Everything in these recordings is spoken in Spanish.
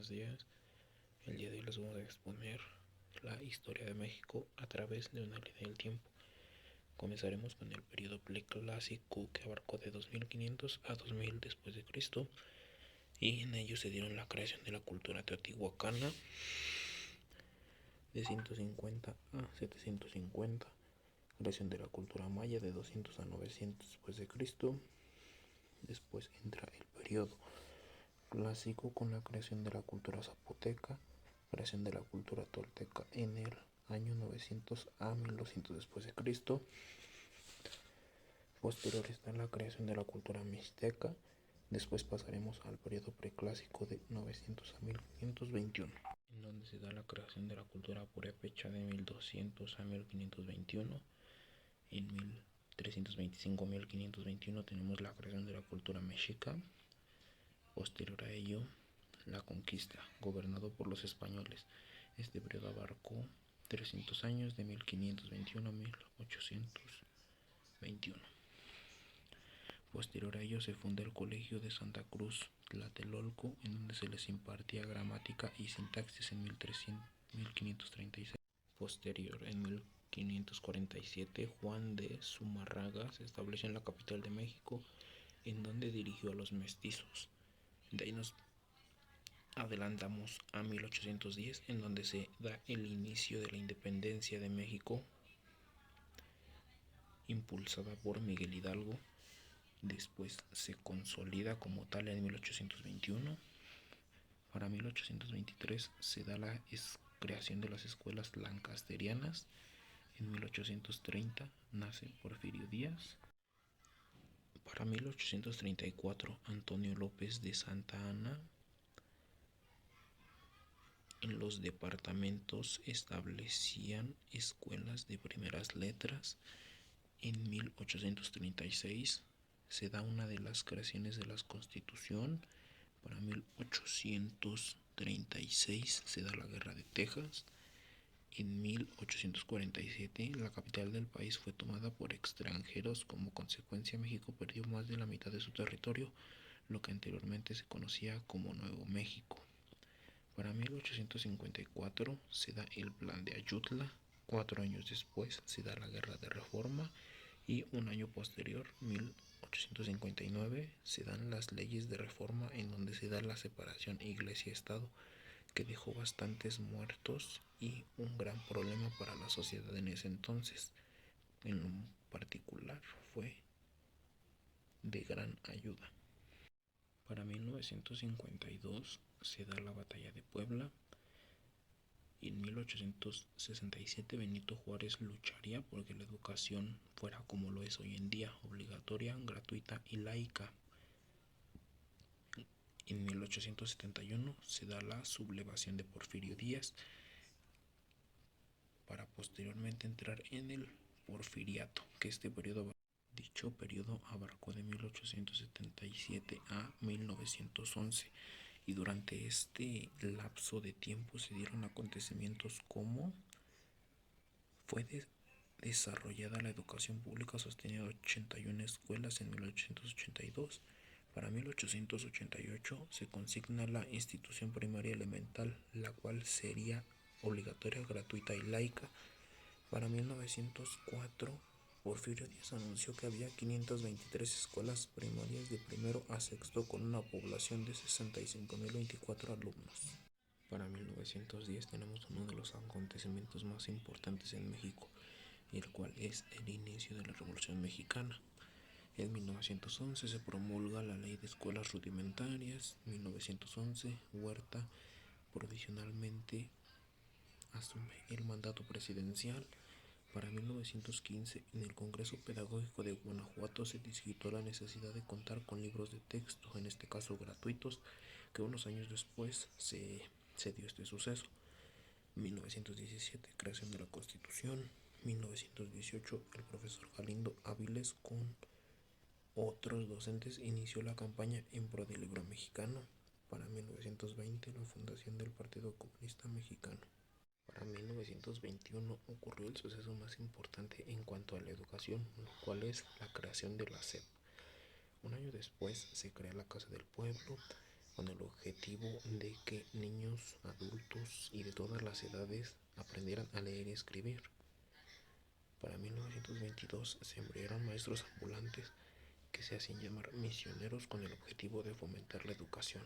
buenos días. El día de hoy les vamos a exponer la historia de México a través de una línea del tiempo. Comenzaremos con el periodo preclásico que abarcó de 2500 a 2000 después de Cristo, y en ello se dieron la creación de la cultura teotihuacana de 150 a 750, creación de la cultura maya de 200 a 900 después de Cristo. Después entra el periodo clásico con la creación de la cultura zapoteca, creación de la cultura tolteca en el año 900 a 1200 después de Cristo. Posterior está la creación de la cultura mixteca. Después pasaremos al periodo preclásico de 900 a 1521, en donde se da la creación de la cultura purépecha de 1200 a 1521. En 1325 a 1521 tenemos la creación de la cultura mexica. Posterior a ello, la conquista, gobernado por los españoles. Este periodo abarcó 300 años, de 1521 a 1821. Posterior a ello se funda el Colegio de Santa Cruz Tlatelolco, en donde se les impartía gramática y sintaxis en 1536. Posterior, en 1547, Juan de Zumárraga se estableció en la capital de México, en donde dirigió a los mestizos. De ahí nos adelantamos a 1810, en donde se da el inicio de la independencia de México, impulsada por Miguel Hidalgo. Después se consolida como tal en 1821. Para 1823 se da la creación de las escuelas lancasterianas. En 1830 nace Porfirio Díaz. Para 1834 Antonio López de Santa Anna en los departamentos establecían escuelas de primeras letras. En 1836 se da una de las creaciones de la Constitución. Para 1836 se da la Guerra de Texas. En 1847 la capital del país fue tomada por extranjeros. Como consecuencia, México perdió más de la mitad de su territorio, lo que anteriormente se conocía como Nuevo México. Para 1854 se da el Plan de Ayutla. 4 años después se da la Guerra de Reforma, y un año posterior, 1859, se dan las leyes de reforma, en donde se da la separación iglesia-estado, que dejó bastantes muertos y un gran problema para la sociedad en ese entonces. En lo particular fue de gran ayuda. Para 1952 se da la Batalla de Puebla, y en 1867 Benito Juárez lucharía porque la educación fuera como lo es hoy en día, obligatoria, gratuita y laica. En 1871 se da la sublevación de Porfirio Díaz, para posteriormente entrar en el Porfiriato, que dicho periodo abarcó de 1877 a 1911, y durante este lapso de tiempo se dieron acontecimientos como fue desarrollada la educación pública sostenida 81 escuelas en 1882. Para 1888 se consigna la institución primaria elemental, la cual sería obligatoria, gratuita y laica. Para 1904, Porfirio Díaz anunció que había 523 escuelas primarias de primero a sexto, con una población de 65.024 alumnos. Para 1910 tenemos uno de los acontecimientos más importantes en México, el cual es el inicio de la Revolución Mexicana. En 1911 se promulga la Ley de Escuelas Rudimentarias. En 1911 Huerta provisionalmente asume el mandato presidencial. Para 1915, en el Congreso Pedagógico de Guanajuato se discutió la necesidad de contar con libros de texto, en este caso gratuitos, que unos años después se dio este suceso. 1917, creación de la Constitución. 1918, el profesor Galindo Áviles con otros docentes inició la campaña en pro del libro mexicano. Para 1920, la fundación del Partido Comunista Mexicano. Para 1921 ocurrió el suceso más importante en cuanto a la educación, lo cual es la creación de la SEP. Un año después se crea la Casa del Pueblo. con el objetivo de que niños, adultos y de todas las edades aprendieran a leer y escribir. Para 1922 se enviaron maestros ambulantes que se hacían llamar misioneros con el objetivo de fomentar la educación.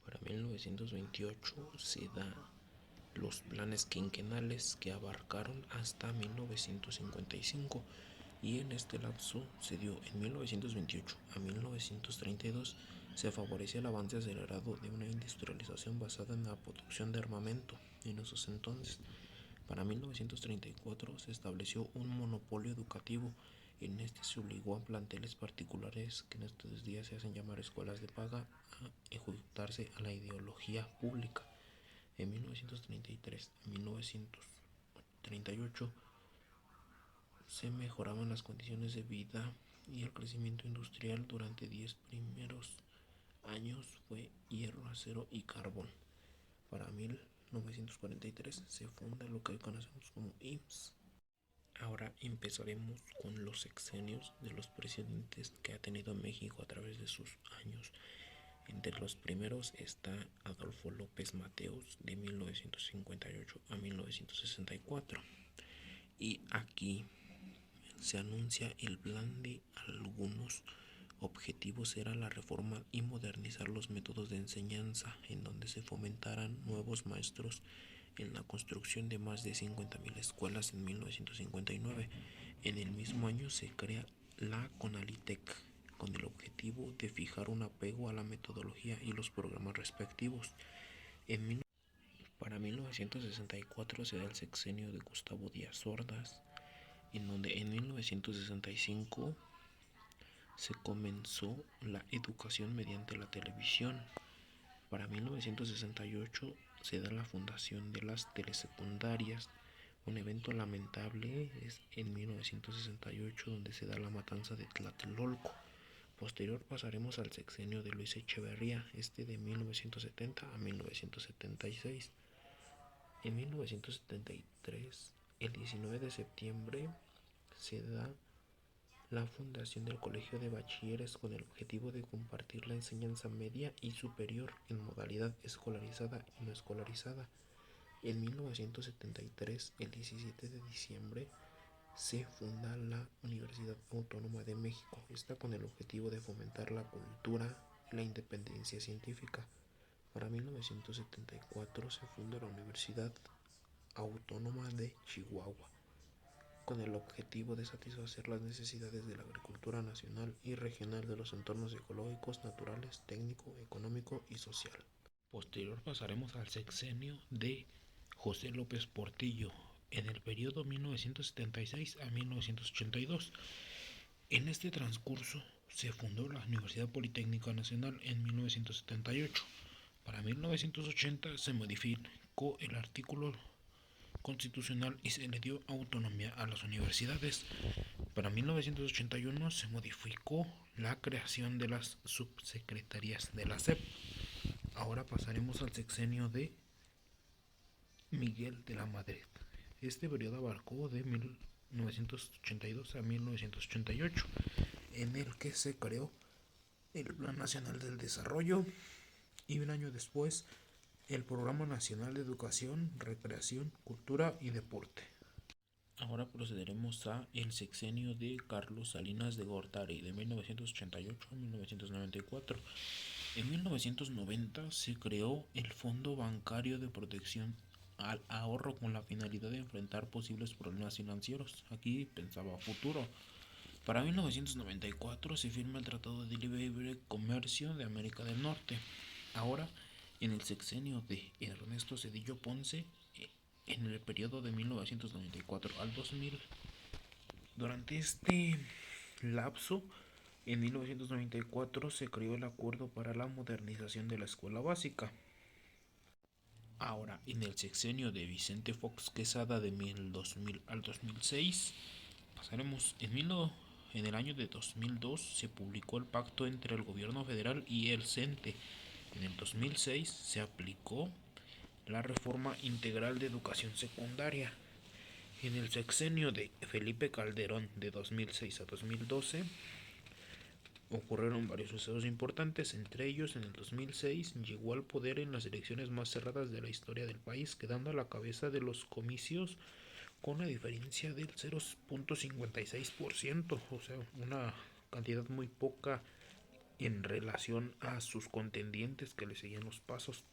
Para 1928 se da los planes quinquenales que abarcaron hasta 1955 y en este lapso se dio en 1928 a 1932 se favorecía el avance acelerado de una industrialización basada en la producción de armamento. En esos entonces, para 1934 se estableció un monopolio educativo. En este se obligó a planteles particulares, que en estos días se hacen llamar escuelas de paga, a ejecutarse a la ideología pública. En 1933 a 1938 se mejoraban las condiciones de vida y el crecimiento industrial. Durante 10 primeros años fue hierro, acero y carbón. Para 1943 se funda lo que hoy conocemos como IMSS. Ahora empezaremos con los sexenios de los presidentes que ha tenido México a través de sus años. Entre los primeros está Adolfo López Mateos de 1958 a 1964. Y aquí se anuncia el plan de algunos objetivos era la reforma y modernizar los métodos de enseñanza, en donde se fomentaran nuevos maestros en la construcción de más de 50,000 escuelas en 1959. En el mismo año se crea la CONALITEC, con el objetivo de fijar un apego a la metodología y los programas respectivos. Para 1964 se da el sexenio de Gustavo Díaz Ordaz, en donde en 1965 se comenzó la educación mediante la televisión. Para 1968 se da la fundación de las telesecundarias. Un evento lamentable es en 1968, donde se da la matanza de Tlatelolco. Posterior pasaremos al sexenio de Luis Echeverría, de 1970 a 1976. En 1973, el 19 de septiembre, se da la fundación del Colegio de Bachilleres con el objetivo de compartir la enseñanza media y superior en modalidad escolarizada y no escolarizada. En 1973, el 17 de diciembre, se funda la Universidad Autónoma de México, con el objetivo de fomentar la cultura y la independencia científica. Para 1974 se funda la Universidad Autónoma de Chihuahua, con el objetivo de satisfacer las necesidades de la agricultura nacional y regional, de los entornos ecológicos, naturales, técnico, económico y social. Posterior pasaremos al sexenio de José López Portillo, en el periodo 1976 a 1982. En este transcurso se fundó la Universidad Politécnica Nacional en 1978. Para 1980 se modificó el artículo constitucional y se le dio autonomía a las universidades. Para 1981 se modificó la creación de las subsecretarías de la SEP. Ahora pasaremos al sexenio de Miguel de la Madrid. Este periodo abarcó de 1982 a 1988, en el que se creó el Plan Nacional del Desarrollo y un año después el Programa Nacional de Educación, Recreación, Cultura y Deporte. Ahora procederemos a el sexenio de Carlos Salinas de Gortari, de 1988 a 1994. En 1990 se creó el Fondo Bancario de Protección al Ahorro con la finalidad de enfrentar posibles problemas financieros. Aquí pensaba futuro. Para 1994 se firma el Tratado de Libre Comercio de América del Norte. Ahora, en el sexenio de Ernesto Zedillo Ponce, en el periodo de 1994 al 2000, durante este lapso, en 1994 se creó el Acuerdo para la Modernización de la Escuela Básica. Ahora, en el sexenio de Vicente Fox Quesada, de 2000 al 2006, pasaremos en el año de 2002 se publicó el pacto entre el gobierno federal y el CENTE. En el 2006 se aplicó la reforma integral de educación secundaria. En el sexenio de Felipe Calderón, de 2006 a 2012, ocurrieron varios sucesos importantes, entre ellos en el 2006 llegó al poder en las elecciones más cerradas de la historia del país, quedando a la cabeza de los comicios con una diferencia del 0.56%, o sea, una cantidad muy poca en relación a sus contendientes que le seguían los pasos.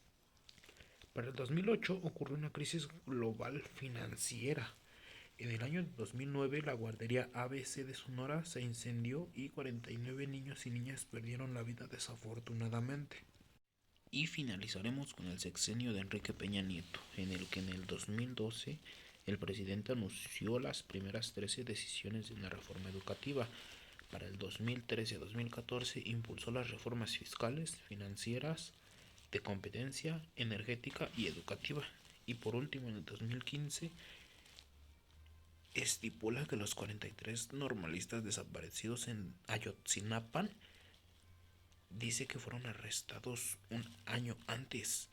Para el 2008 ocurrió una crisis global financiera. En el año 2009 la guardería ABC de Sonora se incendió y 49 niños y niñas perdieron la vida desafortunadamente. Y finalizaremos con el sexenio de Enrique Peña Nieto, en el que en el 2012 el presidente anunció las primeras 13 decisiones de una reforma educativa. Para el 2013-2014 impulsó las reformas fiscales, financieras, de competencia, energética y educativa. Y por último, en el 2015 estipula que los 43 normalistas desaparecidos en Ayotzinapa dice que fueron arrestados un año antes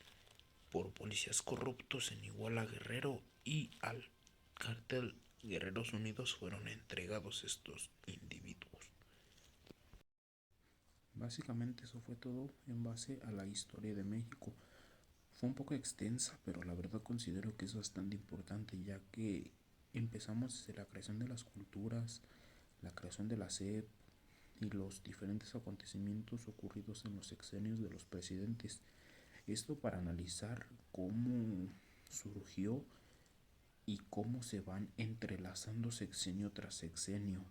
por policías corruptos en Iguala Guerrero y al cártel Guerreros Unidos fueron entregados estos individuos. Básicamente eso fue todo en base a la historia de México. Fue un poco extensa, pero la verdad considero que es bastante importante, ya que empezamos desde la creación de las culturas, la creación de la SEP y los diferentes acontecimientos ocurridos en los sexenios de los presidentes. Esto para analizar cómo surgió y cómo se van entrelazando sexenio tras sexenio.